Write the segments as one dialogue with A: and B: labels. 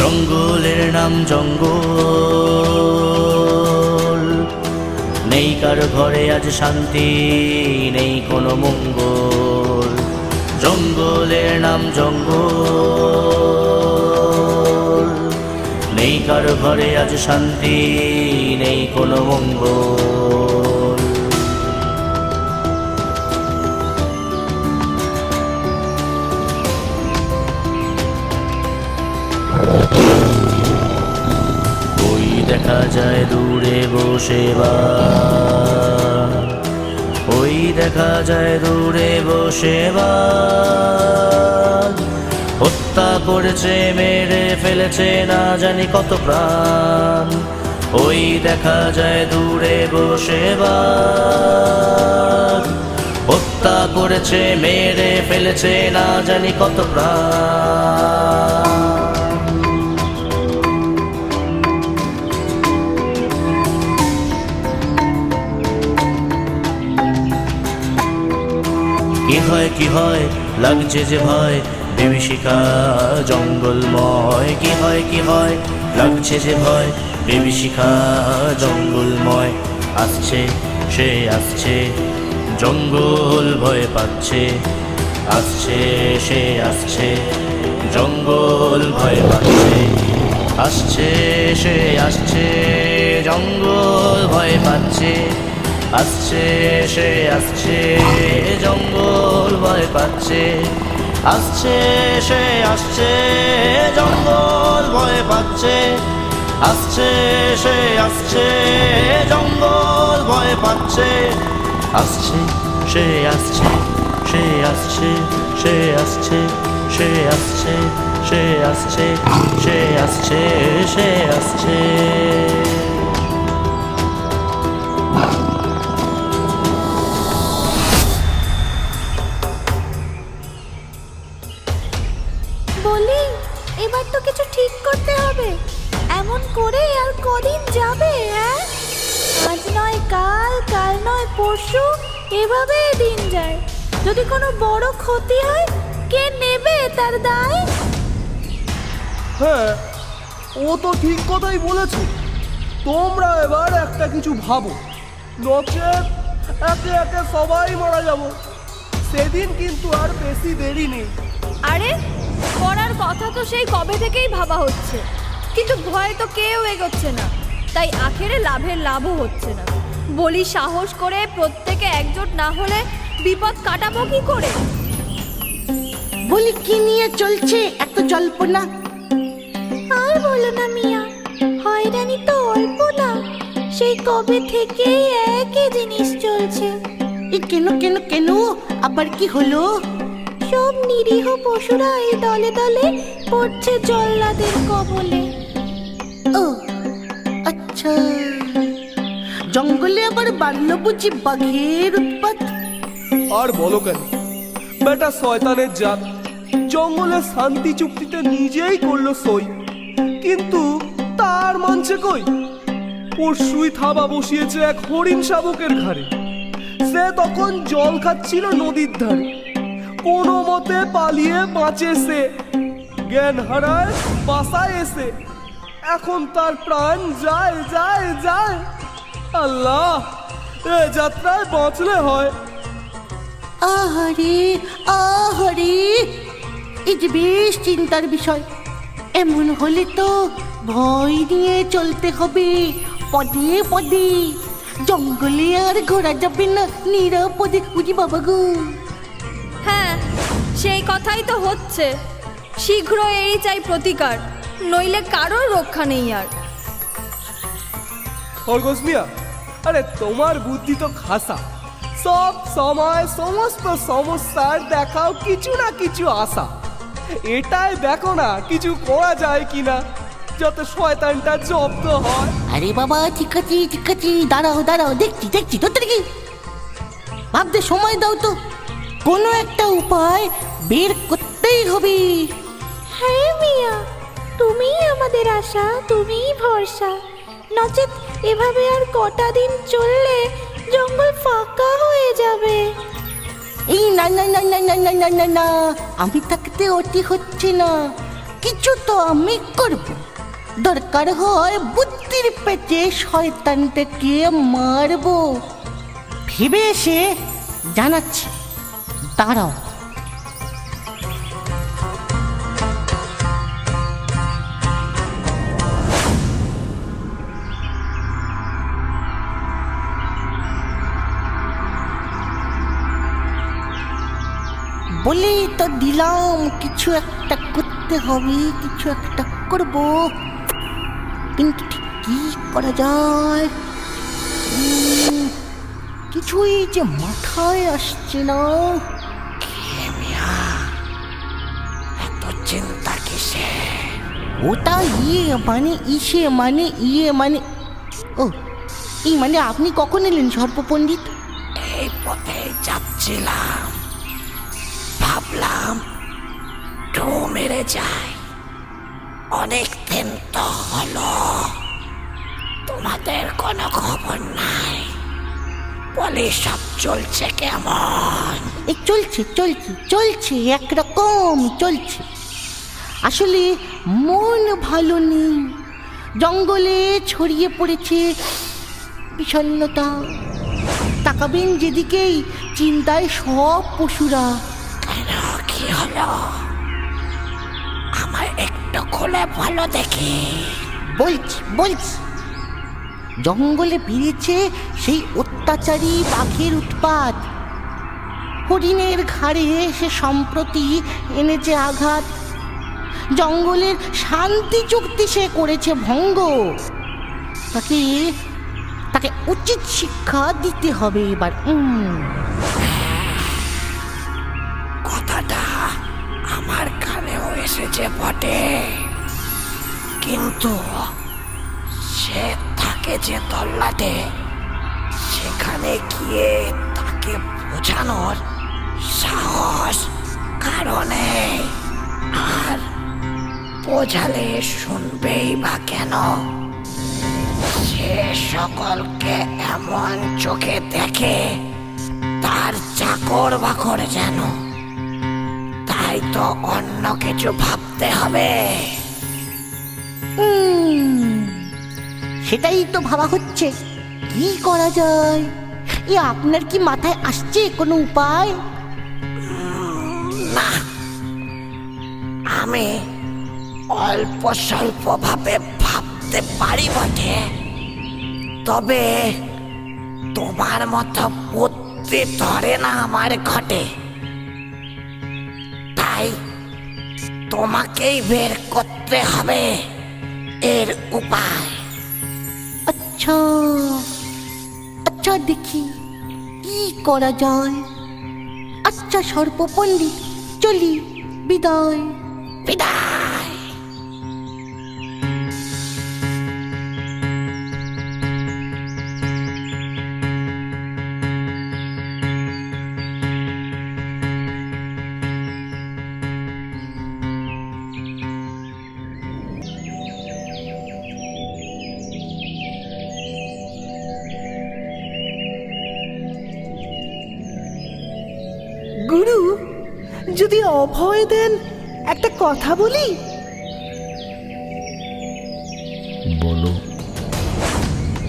A: জঙ্গলের নাম জঙ্গল, নেই কার ঘরে আজ শান্তি, নেই কোনো মঙ্গল। জঙ্গলের নাম জঙ্গল, নেই কার ঘরে আজ শান্তি, নেই কোনো মঙ্গল। ওই দেখা যায় দূরে বসে বাঘ, ওই দেখা যায় দূরে বসে বাঘ। হত্যা করেছে, মেরে ফেলেছে না জানি কত প্রাণ। ওই দেখা যায় দূরে বসে বাঘ, হত্যা করেছে, মেরে ফেলেছে না জানি কত প্রাণ। কি হয় লাগছে যে ভয়, বিভীষিকা জঙ্গলময়। কি হয় লাগছে যে ভয়, বিভীষিকা জঙ্গলময়। আসছে সে আসছে, জঙ্গল ভয় পাচ্ছে। আসছে সে আসছে, জঙ্গল ভয় পাচ্ছে। আসছে সে আসছে, জঙ্গল ভয় পাচ্ছে। আসছে সে আসছে, জঙ্গল ভয় পাচ্ছে। আসছে সে আসছে, জঙ্গল ভয় পাচ্ছে। আসছে সে আসছে, জঙ্গল ভয় পাচ্ছে। আসছে সে আসছে, সে আসছে, সে আসছে, সে আসছে, সে আসছে, সে আসছে, সে আসছে।
B: বলি, এবার তো কিছু ঠিক করতে হবে। এমন করে আর কদিন যাবে? হ্যাঁ, আজ নয় কাল, কাল নয় পরশু, এভাবে দিন যায়। যদি কোনো বড় ক্ষতি হয়, কে নেবে তার দায়?
C: হ্যাঁ, ও তো ঠিক কথাই বলেছে। তোমরা এবার একটা কিছু ভাবো, নচেত একে একে সবাই মারা যাব। সেদিন কিন্তু আর বেশি দেরি নেই।
B: আরে, করার কথা তো সেই কবে থেকেই ভাবা হচ্ছে, কিন্তু ভয়ে তো কেউ এগোচ্ছে না। তাই আখেরে লাভের লাভও হচ্ছে না। বলি, সাহস করে প্রত্যেকে একজোট না হলে বিপদ কাটাবো কি করে?
D: বলি, কি নিয়ে চলছে এত জল্পনা?
B: আর বলো না মিয়া, হয়রানি তো অল্প না। সেই কবে থেকেই একই জিনিস চলছে।
D: কেন কেন কেন, আবার কি হলো?
B: সব নিরীহ পশুরা এই দলে দলে পড়ছে জল্লাদের কবলে।
D: ও আচ্ছা, জঙ্গলে আবার বাড়লো বুঝি বাঘের উৎপাত?
C: আর বলো কেন, বেটা শয়তানের জাত জঙ্গলে শান্তি চুক্তিতে নিজেই করলো সই, কিন্তু তার মানছে কই? পরশুই থাবা বসিয়েছে এক হরিণ শাবকের ঘাড়ে। সে তখন জল খাচ্ছিল নদীর ধারে, কোনো মতে পালিয়ে বাঁচে সে। জ্ঞান হারায় বাসায় এসে, এখন তার প্রাণ যায় যায় যায়। আল্লাহ, এ যাত্রায় বাঁচলে হয়।
D: আহারে আহারে, এই যে বেশ চিন্তার বিষয়। এমন হলে তো ভয় নিয়ে চলতে হবে পদে পদে। জঙ্গলে আর ঘোরা যাবে না নিরাপদে। বুঝি বাবা গো।
B: হ্যাঁ, সেই কথাই তো হচ্ছে। শীঘ্র এরই চাই প্রতিকার, নইলে কারোর রক্ষা নেই আর।
C: খরগোশ মিয়া, আরে তোমার বুদ্ধি তো খাসা। সব সময় সমস্ত সমস্যার দেখাও কিছু না কিছু আশা। এটাই দেখো না কিছু করা যায় কিনা, যাতে শয়তানটা জব্দ হয়।
D: আরে বাবা, ঠিক আছে ঠিক আছে, দাঁড়াও দাঁড়াও, দেখছি দেখছি। তো কি ভাবতে সময় দাও তো, কোনো একটা উপায় বের করতেই হবে।
B: হ্যাঁ মিয়া, তুমিই আমাদের আশা, তুমিই ভরসা। নচেত এভাবে আর কটা দিন চললে জঙ্গল ফাঁকা হয়ে যাবে।
D: এই না না না না না না না না না, আমি থাকতে অতি হচ্ছে না। কিছু তো আমি করব। দরকার হয় বুদ্ধির পেটে শয়তানটাকে মারবো। ভেবে এসে জানাচ্ছি, দাঁড়াও। বলি তো দিলাম কিছু একটা করতে হবে, কিছু একটা করব, কিন্তু ঠিক কি করা যায় কিছুই যে মাথায় আসছে না। এত চিন্তা কিসে? ওটা ও এই মানে আপনি কখন এলেন সর্পপণ্ডিত? এই পথে যাচ্ছিলাম, ভাবলাম ঢো মেরে যায়। অনেক দিন তো হলো, তোমাদের কোনো খবর নাই। বলি সব চলছে কেমন? এই চলছে একরকম চলছে। আসলে মন ভালো নেই, জঙ্গলে ছড়িয়ে পড়েছে বিষণ্ণতা। তাকাবেন যেদিকেই চিন্তায় সব পশুরা। কি হলো? আমার একটু খুলে ভালো দেখি। বলছি জঙ্গলে বেড়েছে সেই অত্যাচারী বাঘের উৎপাত। হরিণের ঘাড়ে সে সম্প্রতি এনেছে আঘাত। জঙ্গলের শান্তি চুক্তি সে করেছে ভঙ্গ। তাকে উচিত শিক্ষা দিতে হবে এবার। কথাটা আমার কানেও এসেছে বটে, কিন্তু সে থাকে যে তল্লাটে, সেখানে গিয়ে তাকে বোঝানোর সাহস কারণে। আর বোঝালে শুনবেই বা কেন? সে সকলকে এমন চোখে দেখে তার চাকর বাকর যেন। তাই তো অন্য কিছু ভাবতে হবে। সেটাই তো ভাবা হচ্ছে, কি করা যায়। এ আপনার কি মাথায় আসছে কোনো উপায়? না, আমি অল্প স্বল্প ভাবে ভাবতে পারি বটে, তবে তোমার মতো বুদ্ধি ধরে না আমার ঘটে। তাই তোমাকেই বের করতে হবে এর উপায়। আচ্ছা দেখি কি করা যায়। আচ্ছা সর্পপণ্ডিত, চলি, বিদায়।
C: গুরু, যদি অভয় দেন একটা কথা বলি।
A: বলো,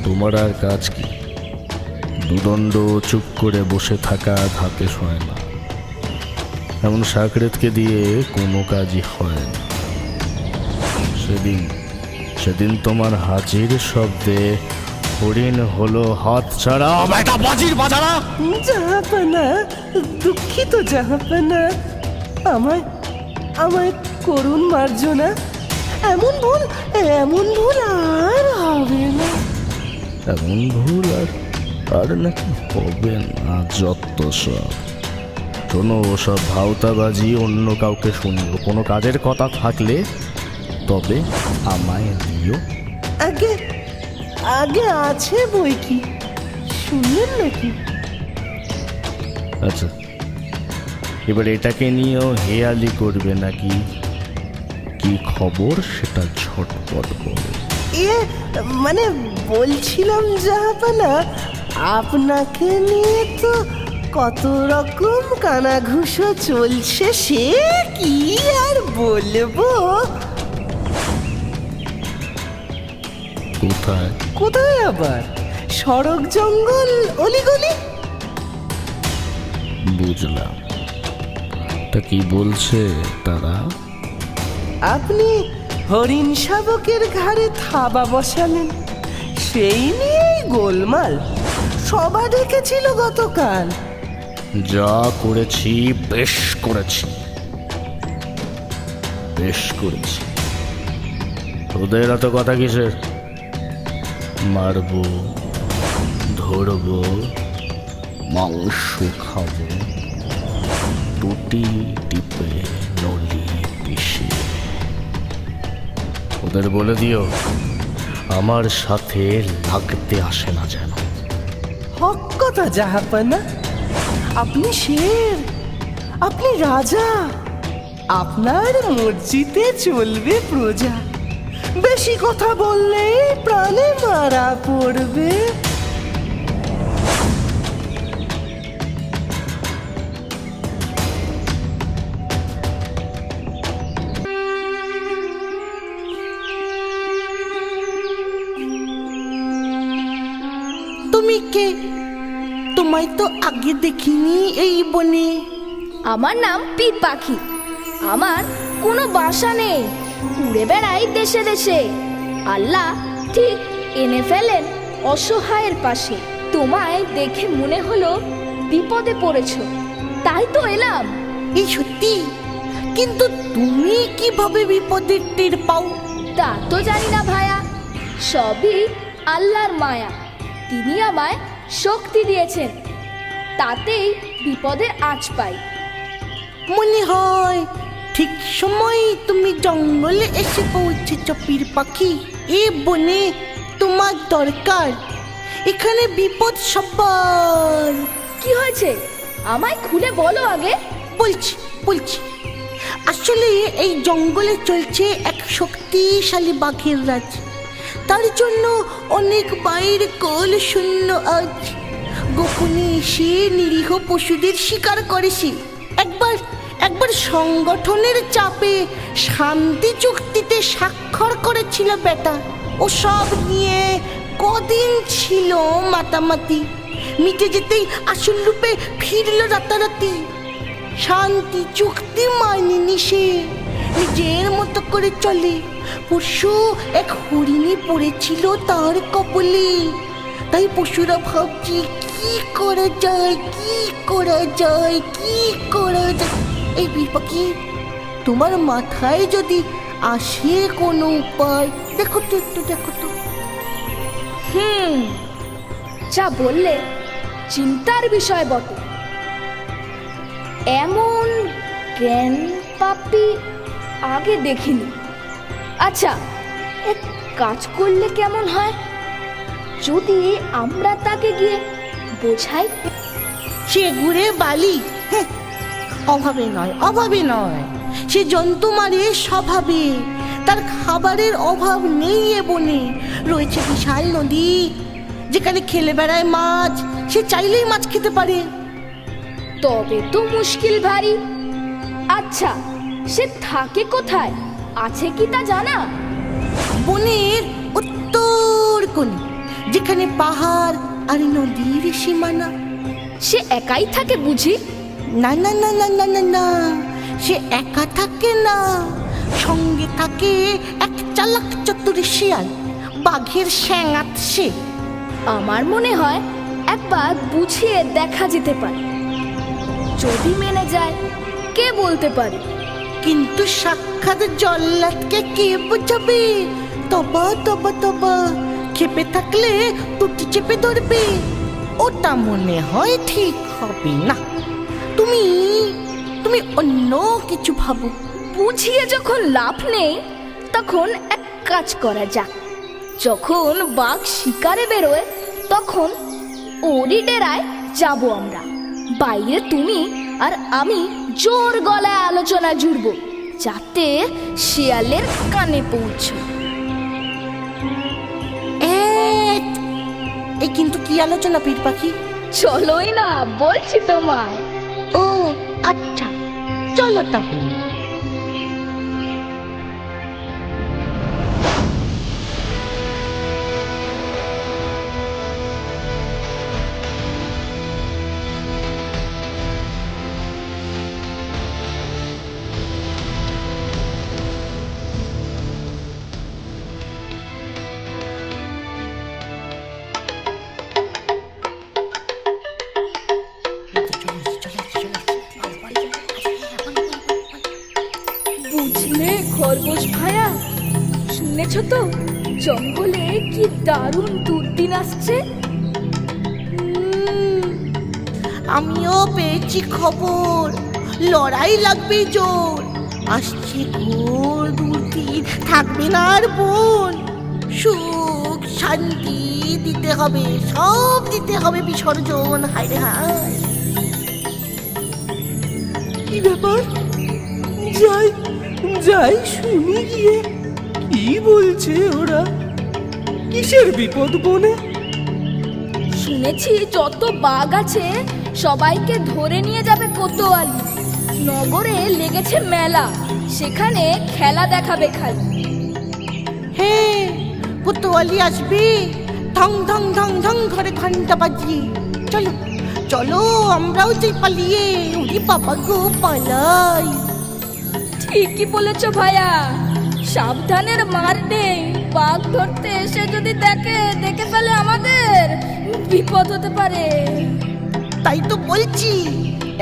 A: তোমার আর কাজ কি? দুদণ্ড চুপ করে বসে থাকা হাতে সয় না। এমন সাকরেতকে দিয়ে কোনো কাজই হয় না। সেদিন তোমার হাজির শব্দে হরিণ হলো হাত ছাড়া। বেটা বাজির বাজারা!
C: জাহাপানা, দুঃখিত জাহাপানা, আমায় করুণ মার্জনা। এমন ভুল আর হবে না।
A: এমন ভুল আর নাকি হবে না? যত সব শোনো, ওসব ভাওতাবাজি অন্য কাউকে শুনলো। কোনো কাজের কথা থাকলে তবে আমায় দিও।
C: আগে আছে বই কি, শুনলেন নাকি?
A: আচ্ছা, এবার এটাকে নিয়েও হেয়ালি করবে নাকি? কি খবর সেটা ঝটপট বলো।
C: মানে বলছিলাম জাহাপানা, আপনাকে নিয়ে তো
E: কত রকম কানাঘুষো চলছে, সে কি আর বলবো।
A: কোথায়?
E: কোথায় আবার? সড়ক, জঙ্গল, অলিগলি।
A: বুঝলাম। তা কি বলছে তারা?
E: আপনি হরিণ শাবকের ঘাড়ে থাবা বসালেন, সেই নিয়েই গোলমাল। সভা ডেকেছিল গতকাল।
A: যা করেছি বেশ করেছি, বেশ করেছি। ওদের এত কথা কিসের? মারবো, ধরবো, মাংস খাবো, টুটি টিপে নলি পিষে। ওদের বলে দিও আমার সাথে লাগতে আসে না যেন।
E: হক কথা জাহাপানা। আপনি শের, আপনি রাজা, আপনার মর্জিতে চলবে প্রজা। বেশি কথা বললে প্রাণে মারা পড়বে। তুমি কে? তোমায় তো আগে দেখিনি এই বনে।
B: আমার নাম পিট পাখি। আমার কোনো বাসা নেই, উড়ে বেড়াই দেশে দেশে। আল্লাহ ঠিক এনে ফেলেন অসহায়ের পাশে। তোমায় দেখে মনে হলো বিপদে পড়েছো, তাই তো এলাম।
D: এই সত্যি? কিন্তু তুমি কিভাবে বিপদের টের পাও?
B: তা তো জানি না ভায়া, সবই আল্লাহর মায়া। তিনি আমায় শক্তি দিয়েছেন, তাতেই বিপদে আঁচ পাই।
D: মনে হয় ঠিক সময় তুমি জঙ্গলে এসে পৌঁছেছ পীর পাখি। এ বনে তোমার দরকার, এখানে বিপদ সবার।
B: কি হয়েছে আমায় খুলে বলো আগে।
D: বলছি আসলে এই জঙ্গলে চলছে এক শক্তিশালী বাঘের রাজ। তার জন্য অনেক বাইর কোল শূন্য আজ। গোপনে এসে নিরীহ পশুদের শিকার করে সে। একবার সংগঠনের চাপে শান্তি চুক্তিতে স্বাক্ষর করেছিল বেটা। ও সব নিয়ে কদিন ছিল মাতামাতি, মিটে যেতেই আসল রূপে ফিরল রাতারাতি। শান্তি চুক্তি মানেনি সে, নিজের মতো করে চলে। পশু এক হরিণী পড়েছিল তার কপালে। তাই পশুরা ভাবছি কি করা যায়। এই বীর পাখি, তোমার মাথায় যদি আসে কোনো উপায়, দেখো তো।
B: যা বললে চিন্তার বিষয় বটে। এমন জ্ঞান পাপি আগে দেখিনি। আচ্ছা, এক কাজ করলে কেমন হয়? যদি আমরা তাকে গিয়ে বোঝাই।
D: সে ঘুরে বালি, অভাবে নয়। সে জন্তু মারে স্বভাবে। তার খাবারের অভাব নেই এ বনে। রয়েছে বিশাল নদী, যেখানে খেলে বেড়ায় মাছ। সে চাইলেই মাছ খেতে পারে।
B: তবে তো মুশকিল ভারী। আচ্ছা, সে থাকে কোথায়, আছে কি তা জানা?
D: বনের উত্তর কোণে, যেখানে পাহাড় আর নদীর সীমানা।
B: সে একাই থাকে বুঝি?
D: না, সে একা থাকে না। সঙ্গে থাকে এক চালাক চতুর শিয়াল, বাঘের স্যাঙাত সে।
B: আমার মনে হয় একবার বুঝিয়ে দেখা যেতে পারে। যদি মেনে যায়, কে বলতে পারে?
D: কিন্তু সাক্ষাৎ জল্লাদকে কে বোঝাবে? তবা খেপে থাকলে টুটি চেপে ধরবে। ওটা মনে হয় ঠিক হবে না। তুমি অন্য কিছু ভাবো।
B: বুঝিয়ে যখন লাভ নেই, তখন এক কাজ করা যাক। যখন বাঘ শিকারে বেরোয়, তখন ওরই ডেরায় যাব আমরা। বাইরে তুমি আর আমি জোর গলায় আলোচনা জুড়ব, যাতে শিয়ালের কানে পৌঁছে।
D: এই কিন্তু কি আলোচনা পীর পাখি?
B: চলোই না বলছি তোমায়।
D: ও আচ্ছা, চলো তবে।
B: বুঝলে খরগোশ ভায়া, শুনেছ তো জঙ্গলে কি দারুণ দুর্দিন আসছে।
D: আমিও পেয়েছি খবর, লড়াই লাগবে জোর। আসছে ঘোর দুর্দিন, থাকবে না আর বোন। সুখ শান্তি দিতে হবে, সব দিতে হবে বিসর্জন। হায় রে হায়।
C: কি ব্যাপার? যাই যাই শুনি গিয়ে কি বলছে ওরা। কিসের বিপদ বনে?
B: শুনেছি যত বাঘ আছে সবাইকে ধরে নিয়ে যাবে কোতোয়ালি। নগরে লেগেছে মেলা, সেখানে খেলা দেখাবে খালি।
D: হ্যাঁ, কোতোয়ালি আসবে, ঢং ঢং ঢং ঢং করে ঘন্টা বাজিয়ে। চলো চলো, আমরাও যাই পালিয়ে। ওরে বাবা গো, পালাই।
B: ঠিকই বলেছ ভাইয়া, সাবধানের মার নেই। বাঘ ধরতে এসে যদি দেখে ফেলে আমাদের, বিপদ হতে পারে।
D: তাই তো বলছি,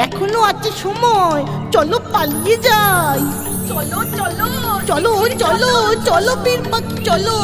D: এখনো আছে সময়। চলো পালিয়ে যাই।
B: চলো চলো
D: চলো চলো চলো বীর পাখি, চলো।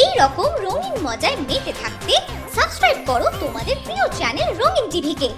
F: এই রকম রঙিন মজায় মেতে থাকতে সাবস্ক্রাইব করো তোমাদের প্রিয় চ্যানেল রঙিন টিভিকে।